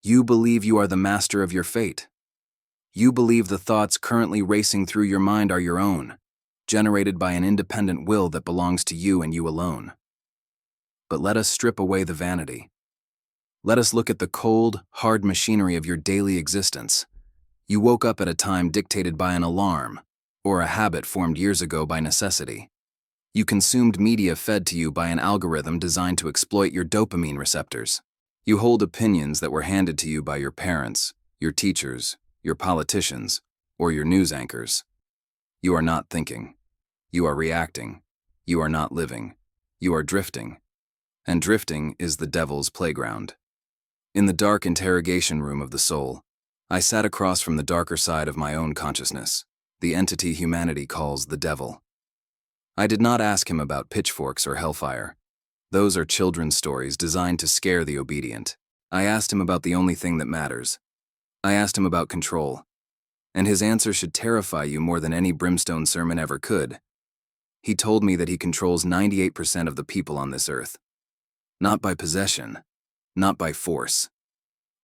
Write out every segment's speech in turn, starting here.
You believe you are the master of your fate. You believe the thoughts currently racing through your mind are your own, generated by an independent will that belongs to you and you alone. But let us strip away the vanity. Let us look at the cold, hard machinery of your daily existence. You woke up at a time dictated by an alarm, or a habit formed years ago by necessity. You consumed media fed to you by an algorithm designed to exploit your dopamine receptors. You hold opinions that were handed to you by your parents, your teachers, your politicians, or your news anchors. You are not thinking. You are reacting. You are not living. You are drifting. And drifting is the devil's playground. In the dark interrogation room of the soul, I sat across from the darker side of my own consciousness, the entity humanity calls the devil. I did not ask him about pitchforks or hellfire. Those are children's stories designed to scare the obedient. I asked him about the only thing that matters. I asked him about control. And his answer should terrify you more than any brimstone sermon ever could. He told me that he controls 98% of the people on this earth. Not by possession, not by force,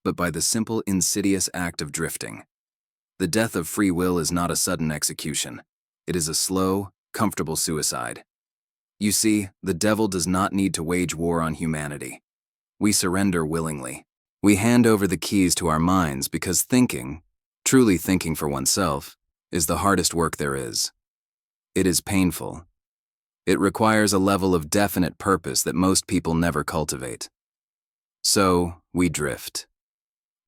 but by the simple, insidious act of drifting. The death of free will is not a sudden execution. It is a slow, comfortable suicide. You see, the devil does not need to wage war on humanity. We surrender willingly. We hand over the keys to our minds because thinking, truly thinking for oneself, is the hardest work there is. It is painful. It requires a level of definite purpose that most people never cultivate. So, we drift.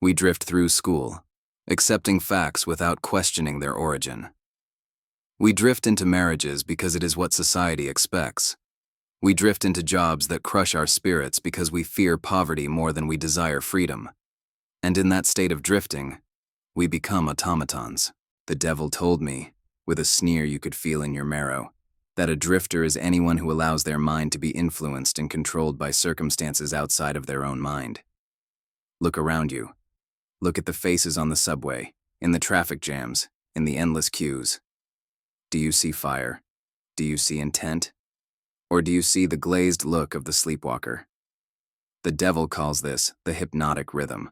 We drift through school, accepting facts without questioning their origin. We drift into marriages because it is what society expects. We drift into jobs that crush our spirits because we fear poverty more than we desire freedom. And in that state of drifting, we become automatons. The devil told me, with a sneer you could feel in your marrow, that a drifter is anyone who allows their mind to be influenced and controlled by circumstances outside of their own mind. Look around you. Look at the faces on the subway, in the traffic jams, in the endless queues. Do you see fire? Do you see intent? Or do you see the glazed look of the sleepwalker? The devil calls this the hypnotic rhythm.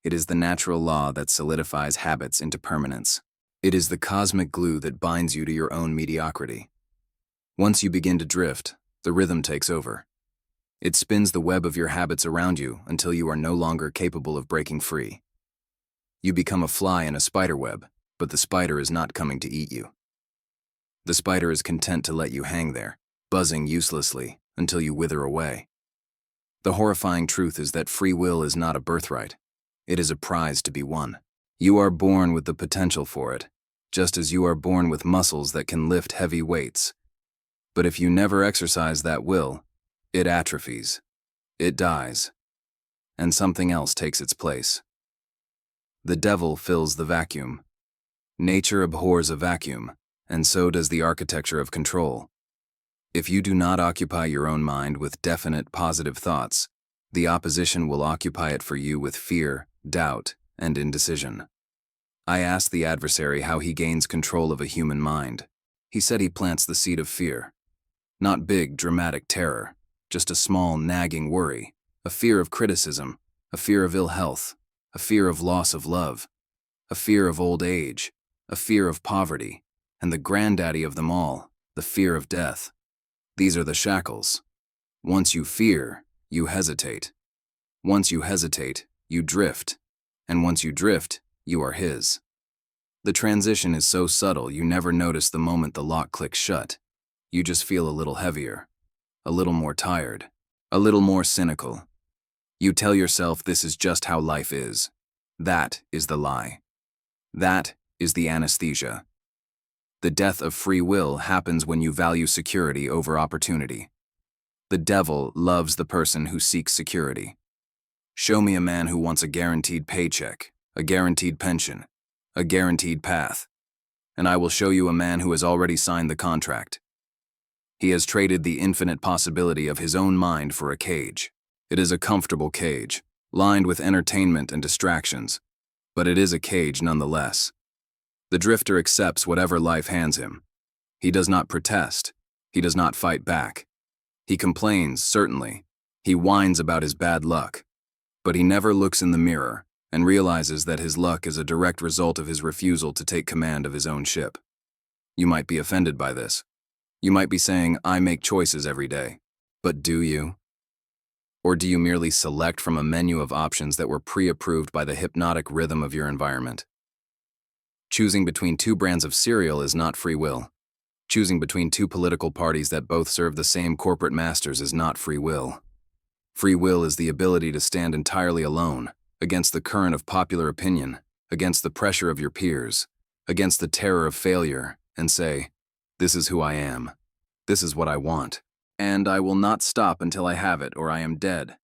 It is the natural law that solidifies habits into permanence. It is the cosmic glue that binds you to your own mediocrity. Once you begin to drift, the rhythm takes over. It spins the web of your habits around you until you are no longer capable of breaking free. You become a fly in a spider web, but the spider is not coming to eat you. The spider is content to let you hang there, buzzing uselessly until you wither away. The horrifying truth is that free will is not a birthright. It is a prize to be won. You are born with the potential for it, just as you are born with muscles that can lift heavy weights. But if you never exercise that will, it atrophies, it dies, and something else takes its place. The devil fills the vacuum. Nature abhors a vacuum, and so does the architecture of control. If you do not occupy your own mind with definite, positive thoughts, the opposition will occupy it for you with fear, doubt, and indecision. I asked the adversary how he gains control of a human mind. He said he plants the seed of fear. Not big, dramatic terror, just a small, nagging worry, a fear of criticism, a fear of ill health, a fear of loss of love, a fear of old age, a fear of poverty, and the granddaddy of them all, the fear of death. These are the shackles. Once you fear, you hesitate. Once you hesitate, you drift. And once you drift, you are his. The transition is so subtle you never notice the moment the lock clicks shut. You just feel a little heavier, a little more tired, a little more cynical. You tell yourself this is just how life is. That is the lie. That is the anesthesia. The death of free will happens when you value security over opportunity. The devil loves the person who seeks security. Show me a man who wants a guaranteed paycheck, a guaranteed pension, a guaranteed path, and I will show you a man who has already signed the contract. He has traded the infinite possibility of his own mind for a cage. It is a comfortable cage, lined with entertainment and distractions, but it is a cage nonetheless. The drifter accepts whatever life hands him. He does not protest. He does not fight back. He complains, certainly. He whines about his bad luck. But he never looks in the mirror and realizes that his luck is a direct result of his refusal to take command of his own ship. You might be offended by this. You might be saying, I make choices every day. But do you? Or do you merely select from a menu of options that were pre-approved by the hypnotic rhythm of your environment? Choosing between two brands of cereal is not free will. Choosing between two political parties that both serve the same corporate masters is not free will. Free will is the ability to stand entirely alone, against the current of popular opinion, against the pressure of your peers, against the terror of failure, and say, this is who I am. This is what I want. And I will not stop until I have it or I am dead.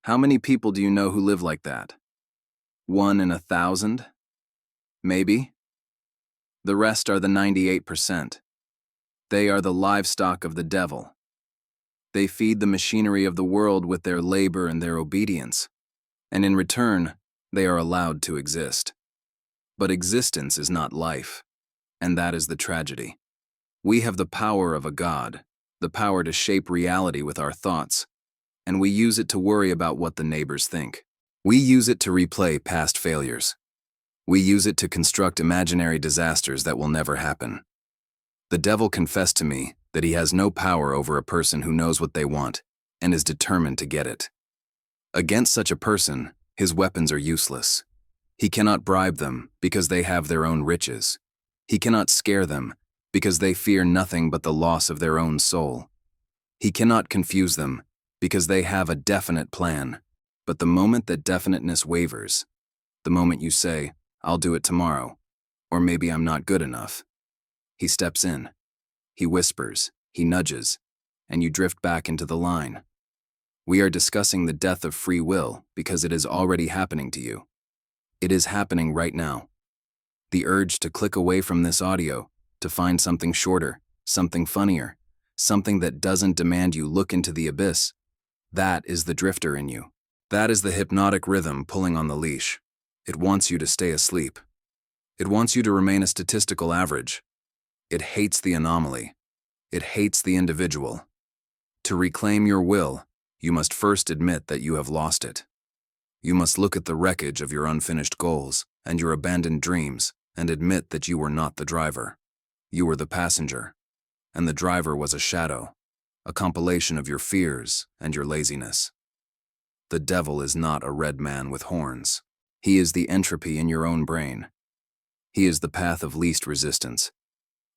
How many people do you know who live like that? 1 in 1,000? Maybe. The rest are the 98%. They are the livestock of the devil. They feed the machinery of the world with their labor and their obedience, and in return, they are allowed to exist. But existence is not life, and that is the tragedy. We have the power of a God, the power to shape reality with our thoughts, and we use it to worry about what the neighbors think. We use it to replay past failures. We use it to construct imaginary disasters that will never happen. The devil confessed to me that he has no power over a person who knows what they want and is determined to get it. Against such a person, his weapons are useless. He cannot bribe them because they have their own riches. He cannot scare them because they fear nothing but the loss of their own soul. He cannot confuse them because they have a definite plan. But the moment that definiteness wavers, the moment you say, I'll do it tomorrow, or maybe I'm not good enough, he steps in. He whispers, he nudges, and you drift back into the line. We are discussing the death of free will because it is already happening to you. It is happening right now. The urge to click away from this audio, to find something shorter, something funnier, something that doesn't demand you look into the abyss, that is the drifter in you. That is the hypnotic rhythm pulling on the leash. It wants you to stay asleep. It wants you to remain a statistical average. It hates the anomaly. It hates the individual. To reclaim your will, you must first admit that you have lost it. You must look at the wreckage of your unfinished goals and your abandoned dreams and admit that you were not the driver. You were the passenger, and the driver was a shadow, a compilation of your fears and your laziness. The devil is not a red man with horns. He is the entropy in your own brain. He is the path of least resistance.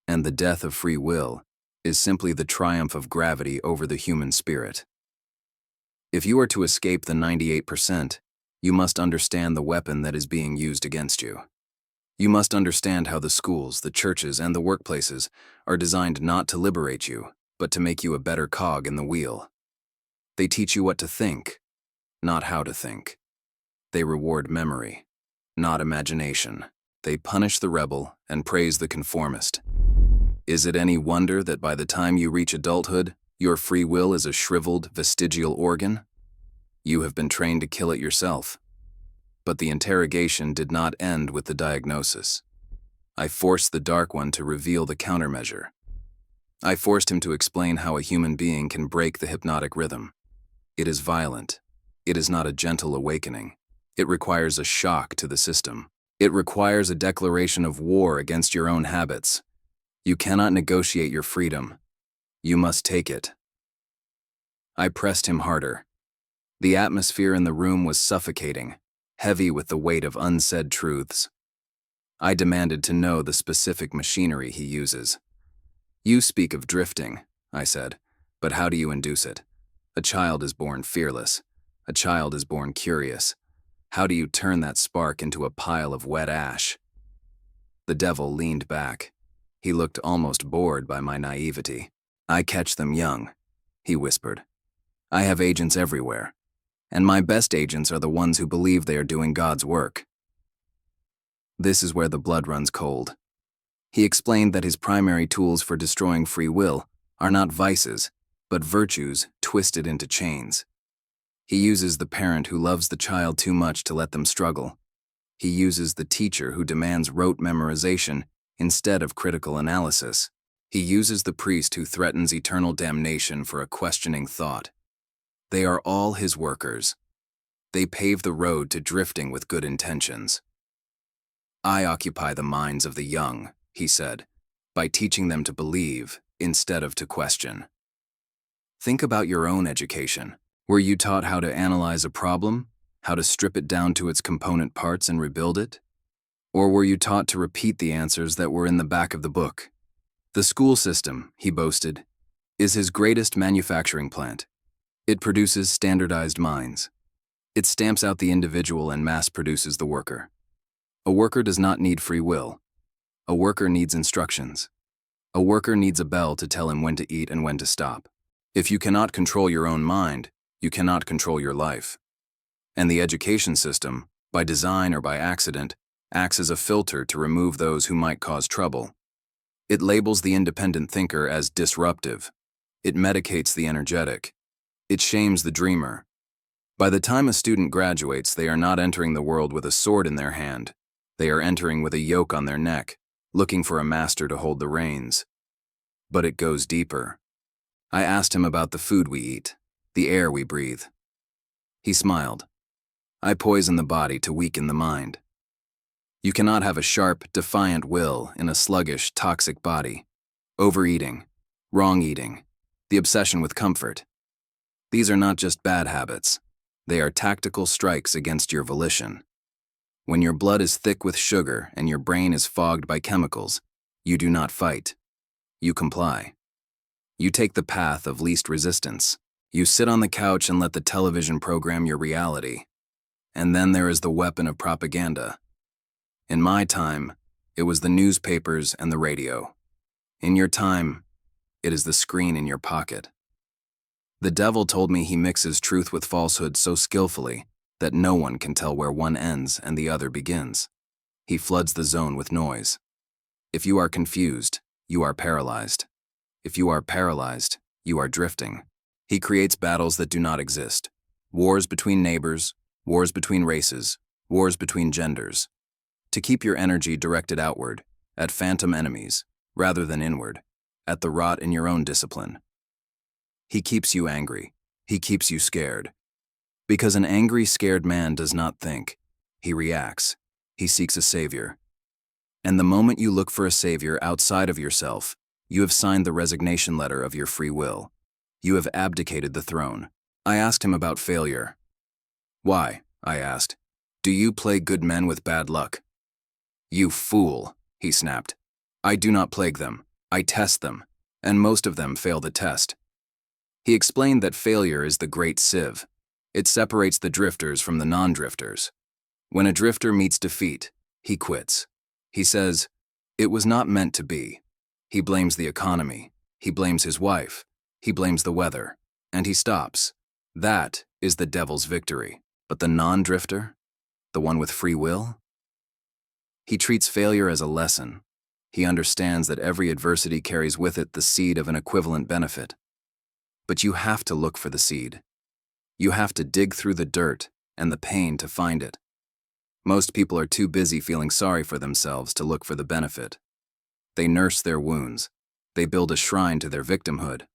And the death of free will is simply the triumph of gravity over the human spirit. If you are to escape the 98%, you must understand the weapon that is being used against you. You must understand how the schools, the churches, and the workplaces are designed not to liberate you, but to make you a better cog in the wheel. They teach you what to think, not how to think. They reward memory, not imagination. They punish the rebel and praise the conformist. Is it any wonder that by the time you reach adulthood, your free will is a shriveled, vestigial organ? You have been trained to kill it yourself. But the interrogation did not end with the diagnosis. I forced the Dark One to reveal the countermeasure. I forced him to explain how a human being can break the hypnotic rhythm. It is violent. It is not a gentle awakening. It requires a shock to the system. It requires a declaration of war against your own habits. You cannot negotiate your freedom. You must take it. I pressed him harder. The atmosphere in the room was suffocating, heavy with the weight of unsaid truths. I demanded to know the specific machinery he uses. You speak of drifting, I said, but how do you induce it? A child is born fearless. A child is born curious. How do you turn that spark into a pile of wet ash? The devil leaned back. He looked almost bored by my naivety. I catch them young, he whispered. I have agents everywhere, and my best agents are the ones who believe they are doing God's work. This is where the blood runs cold. He explained that his primary tools for destroying free will are not vices, but virtues twisted into chains. He uses the parent who loves the child too much to let them struggle. He uses the teacher who demands rote memorization instead of critical analysis. He uses the priest who threatens eternal damnation for a questioning thought. They are all his workers. They pave the road to drifting with good intentions. I occupy the minds of the young, he said, by teaching them to believe instead of to question. Think about your own education. Were you taught how to analyze a problem, how to strip it down to its component parts and rebuild it? Or were you taught to repeat the answers that were in the back of the book? The school system, he boasted, is his greatest manufacturing plant. It produces standardized minds. It stamps out the individual and mass produces the worker. A worker does not need free will. A worker needs instructions. A worker needs a bell to tell him when to eat and when to stop. If you cannot control your own mind, you cannot control your life. And the education system, by design or by accident, acts as a filter to remove those who might cause trouble. It labels the independent thinker as disruptive. It medicates the energetic. It shames the dreamer. By the time a student graduates, they are not entering the world with a sword in their hand. They are entering with a yoke on their neck, looking for a master to hold the reins. But it goes deeper. I asked him about the food we eat, the air we breathe. He smiled. I poison the body to weaken the mind. You cannot have a sharp, defiant will in a sluggish, toxic body. Overeating, wrong eating, the obsession with comfort. These are not just bad habits. They are tactical strikes against your volition. When your blood is thick with sugar and your brain is fogged by chemicals, you do not fight. You comply. You take the path of least resistance. You sit on the couch and let the television program your reality. And then there is the weapon of propaganda. In my time, it was the newspapers and the radio. In your time, it is the screen in your pocket. The devil told me he mixes truth with falsehood so skillfully that no one can tell where one ends and the other begins. He floods the zone with noise. If you are confused, you are paralyzed. If you are paralyzed, you are drifting. He creates battles that do not exist. Wars between neighbors, wars between races, wars between genders. To keep your energy directed outward, at phantom enemies, rather than inward, at the rot in your own discipline. He keeps you angry. He keeps you scared. Because an angry, scared man does not think. He reacts. He seeks a savior. And the moment you look for a savior outside of yourself, you have signed the resignation letter of your free will. You have abdicated the throne. I asked him about failure. Why, I asked, do you play good men with bad luck? You fool, he snapped. I do not plague them. I test them, and most of them fail the test. He explained that failure is the great sieve. It separates the drifters from the non-drifters. When a drifter meets defeat, he quits. He says, it was not meant to be. He blames the economy. He blames his wife. He blames the weather. And he stops. That is the devil's victory. But the non-drifter? The one with free will? He treats failure as a lesson. He understands that every adversity carries with it the seed of an equivalent benefit. But you have to look for the seed. You have to dig through the dirt and the pain to find it. Most people are too busy feeling sorry for themselves to look for the benefit. They nurse their wounds. They build a shrine to their victimhood.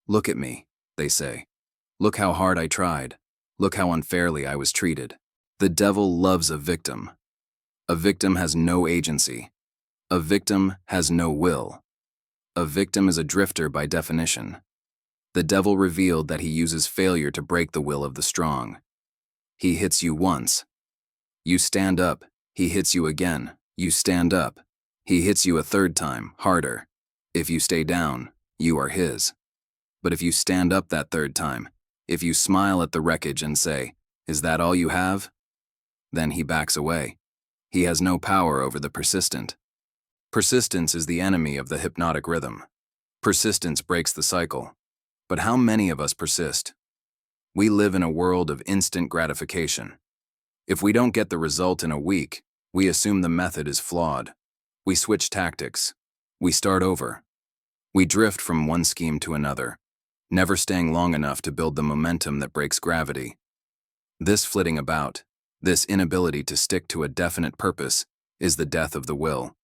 Look at me, they say. Look how hard I tried. Look how unfairly I was treated. The devil loves a victim. A victim has no agency. A victim has no will. A victim is a drifter by definition. The devil revealed that he uses failure to break the will of the strong. He hits you once. You stand up. He hits you again. You stand up. He hits you a third time, harder. If you stay down, you are his. But if you stand up that third time, if you smile at the wreckage and say, "Is that all you have?" then he backs away. He has no power over the persistent. Persistence is the enemy of the hypnotic rhythm. Persistence breaks the cycle. But how many of us persist? We live in a world of instant gratification. If we don't get the result in a week, we assume the method is flawed. We switch tactics. We start over. We drift from one scheme to another, never staying long enough to build the momentum that breaks gravity. This flitting about, this inability to stick to a definite purpose, is the death of the will.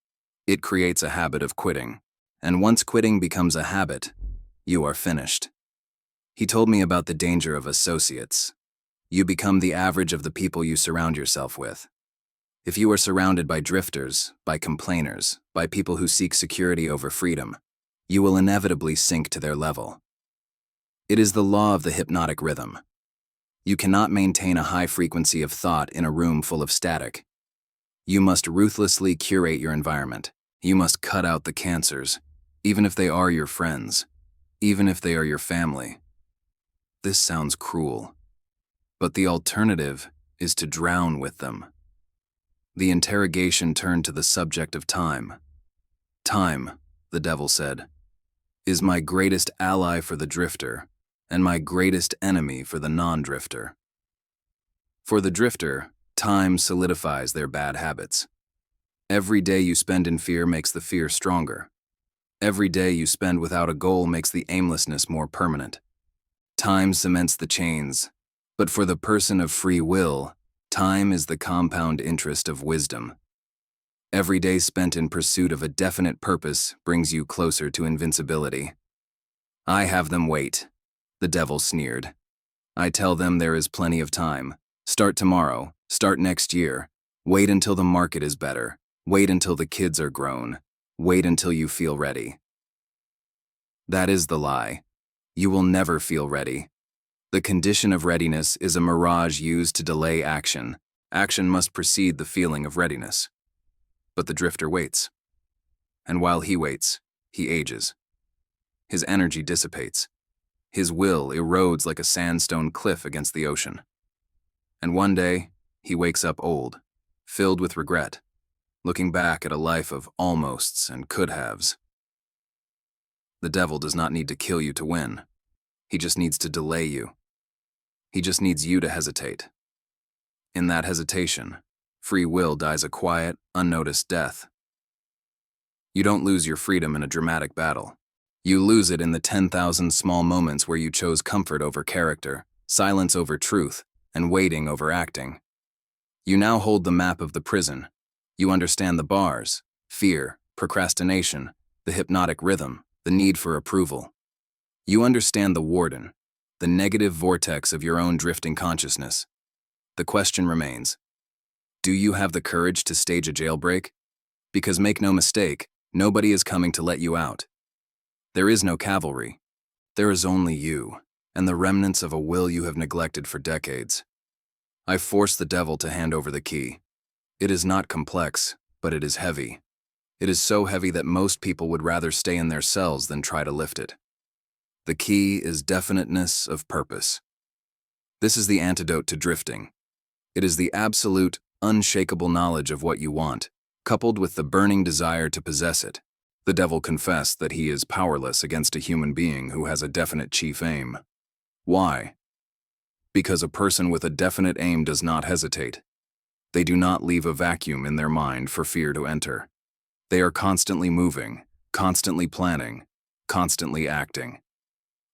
It creates a habit of quitting. And once quitting becomes a habit, you are finished. He told me about the danger of associates. You become the average of the people you surround yourself with. If you are surrounded by drifters, by complainers, by people who seek security over freedom, you will inevitably sink to their level. It is the law of the hypnotic rhythm. You cannot maintain a high frequency of thought in a room full of static. You must ruthlessly curate your environment. You must cut out the cancers, even if they are your friends, even if they are your family. This sounds cruel, but the alternative is to drown with them. The interrogation turned to the subject of time. Time, the devil said, is my greatest ally for the drifter and my greatest enemy for the non-drifter. For the drifter, time solidifies their bad habits. Every day you spend in fear makes the fear stronger. Every day you spend without a goal makes the aimlessness more permanent. Time cements the chains, but for the person of free will, time is the compound interest of wisdom. Every day spent in pursuit of a definite purpose brings you closer to invincibility. I have them wait, the devil sneered. I tell them there is plenty of time. Start tomorrow, start next year. Wait until the market is better. Wait until the kids are grown. Wait until you feel ready. That is the lie. You will never feel ready. The condition of readiness is a mirage used to delay action. Action must precede the feeling of readiness. But the drifter waits. And while he waits, he ages. His energy dissipates. His will erodes like a sandstone cliff against the ocean. And one day, he wakes up old, filled with regret, looking back at a life of almosts and could-haves. The devil does not need to kill you to win. He just needs to delay you. He just needs you to hesitate. In that hesitation, free will dies a quiet, unnoticed death. You don't lose your freedom in a dramatic battle. You lose it in the 10,000 small moments where you chose comfort over character, silence over truth, and waiting over acting. You now hold the map of the prison. You understand the bars, fear, procrastination, the hypnotic rhythm, the need for approval. You understand the warden, the negative vortex of your own drifting consciousness. The question remains, do you have the courage to stage a jailbreak? Because make no mistake, nobody is coming to let you out. There is no cavalry. There is only you, and the remnants of a will you have neglected for decades. I force the devil to hand over the key. It is not complex, but it is heavy. It is so heavy that most people would rather stay in their cells than try to lift it. The key is definiteness of purpose. This is the antidote to drifting. It is the absolute, unshakable knowledge of what you want, coupled with the burning desire to possess it. The devil confessed that he is powerless against a human being who has a definite chief aim. Why? Because a person with a definite aim does not hesitate. They do not leave a vacuum in their mind for fear to enter. They are constantly moving, constantly planning, constantly acting.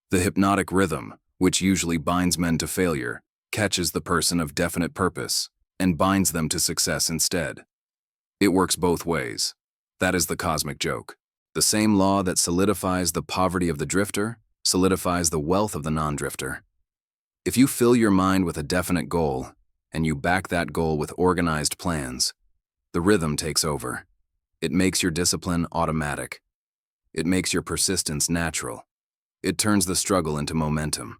The hypnotic rhythm, which usually binds men to failure, catches the person of definite purpose and binds them to success instead. It works both ways. That is the cosmic joke. The same law that solidifies the poverty of the drifter solidifies the wealth of the non-drifter. If you fill your mind with a definite goal, and you back that goal with organized plans, the rhythm takes over. It makes your discipline automatic. It makes your persistence natural. It turns the struggle into momentum.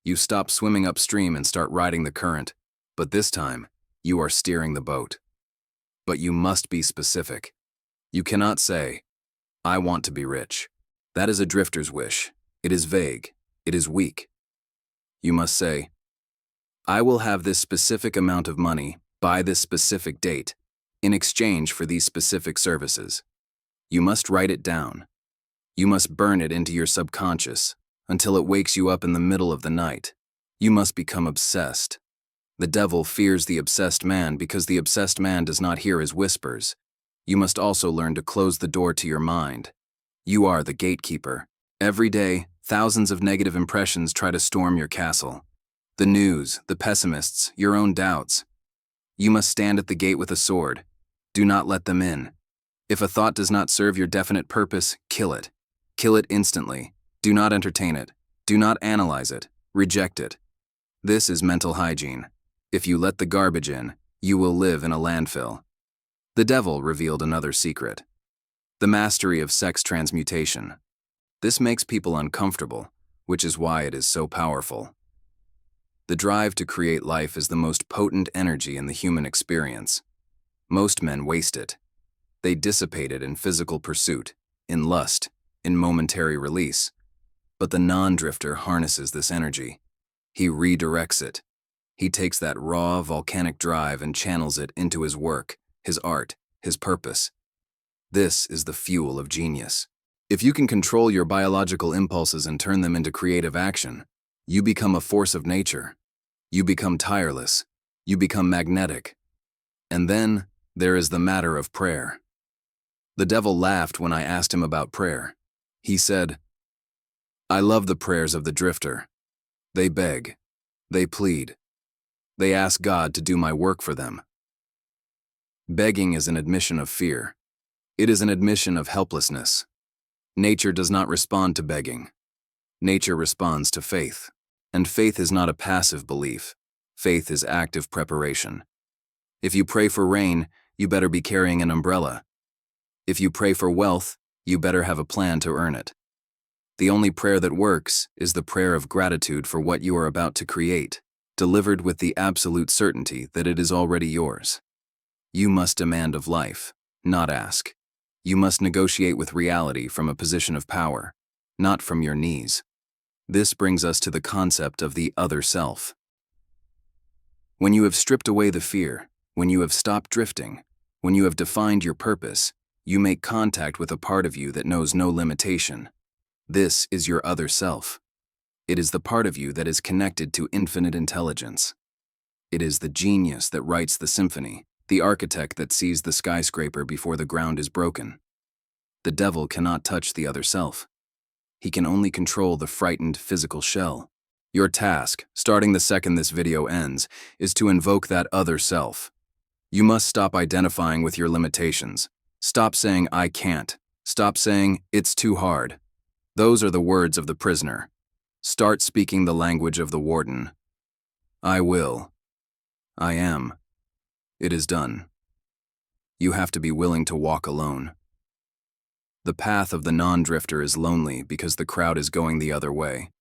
You stop swimming upstream and start riding the current, but this time, you are steering the boat. But you must be specific. You cannot say, I want to be rich. That is a drifter's wish. It is vague. It is weak. You must say, I will have this specific amount of money by this specific date in exchange for these specific services. You must write it down. You must burn it into your subconscious until it wakes you up in the middle of the night. You must become obsessed. The devil fears the obsessed man because the obsessed man does not hear his whispers. You must also learn to close the door to your mind. You are the gatekeeper. Every day, thousands of negative impressions try to storm your castle. The news, the pessimists, your own doubts. You must stand at the gate with a sword. Do not let them in. If a thought does not serve your definite purpose, kill it. Kill it instantly. Do not entertain it. Do not analyze it. Reject it. This is mental hygiene. If you let the garbage in, you will live in a landfill. The devil revealed another secret. The mastery of sex transmutation. This makes people uncomfortable, which is why it is so powerful. The drive to create life is the most potent energy in the human experience. Most men waste it. They dissipate it in physical pursuit, in lust, in momentary release. But the non-drifter harnesses this energy. He redirects it. He takes that raw, volcanic drive and channels it into his work, his art, his purpose. This is the fuel of genius. If you can control your biological impulses and turn them into creative action, you become a force of nature. You become tireless. You become magnetic. And then there is the matter of prayer. The devil laughed when I asked him about prayer. He said, "I love the prayers of the drifter. They beg. They plead. They ask God to do my work for them." Begging is an admission of fear. It is an admission of helplessness. Nature does not respond to begging. Nature responds to faith. And faith is not a passive belief. Faith is active preparation. If you pray for rain, you better be carrying an umbrella. If you pray for wealth, you better have a plan to earn it. The only prayer that works is the prayer of gratitude for what you are about to create, delivered with the absolute certainty that it is already yours. You must demand of life, not ask. You must negotiate with reality from a position of power, not from your knees. This brings us to the concept of the other self. When you have stripped away the fear, when you have stopped drifting, when you have defined your purpose, you make contact with a part of you that knows no limitation. This is your other self. It is the part of you that is connected to infinite intelligence. It is the genius that writes the symphony, the architect that sees the skyscraper before the ground is broken. The devil cannot touch the other self. He can only control the frightened physical shell. Your task, starting the second this video ends, is to invoke that other self. You must stop identifying with your limitations. Stop saying, "I can't." Stop saying, "It's too hard." Those are the words of the prisoner. Start speaking the language of the warden. I will. I am. It is done. You have to be willing to walk alone. The path of the non-drifter is lonely because the crowd is going the other way.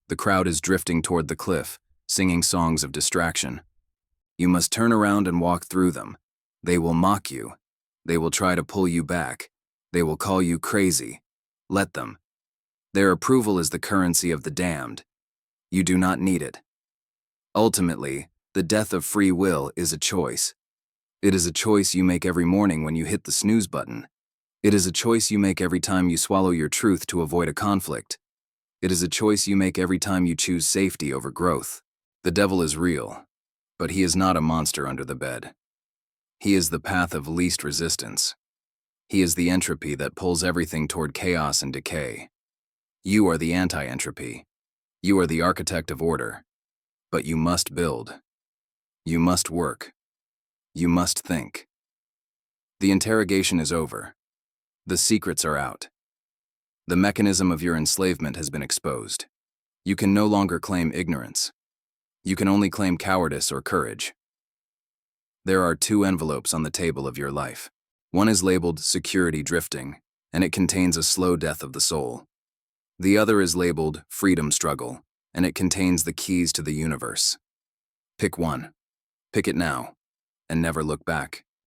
The crowd is drifting toward the cliff, singing songs of distraction. You must turn around and walk through them. They will mock you. They will try to pull you back. They will call you crazy. Let them. Their approval is the currency of the damned. You do not need it. Ultimately, the death of free will is a choice. It is a choice you make every morning when you hit the snooze button. It is a choice you make every time you swallow your truth to avoid a conflict. It is a choice you make every time you choose safety over growth. The devil is real, but he is not a monster under the bed. He is the path of least resistance. He is the entropy that pulls everything toward chaos and decay. You are the anti-entropy. You are the architect of order. But you must build. You must work. You must think. The interrogation is over. The secrets are out. The mechanism of your enslavement has been exposed. You can no longer claim ignorance. You can only claim cowardice or courage. There are two envelopes on the table of your life. One is labeled security drifting, and it contains a slow death of the soul. The other is labeled freedom struggle, and it contains the keys to the universe. Pick one. Pick it now, and never look back.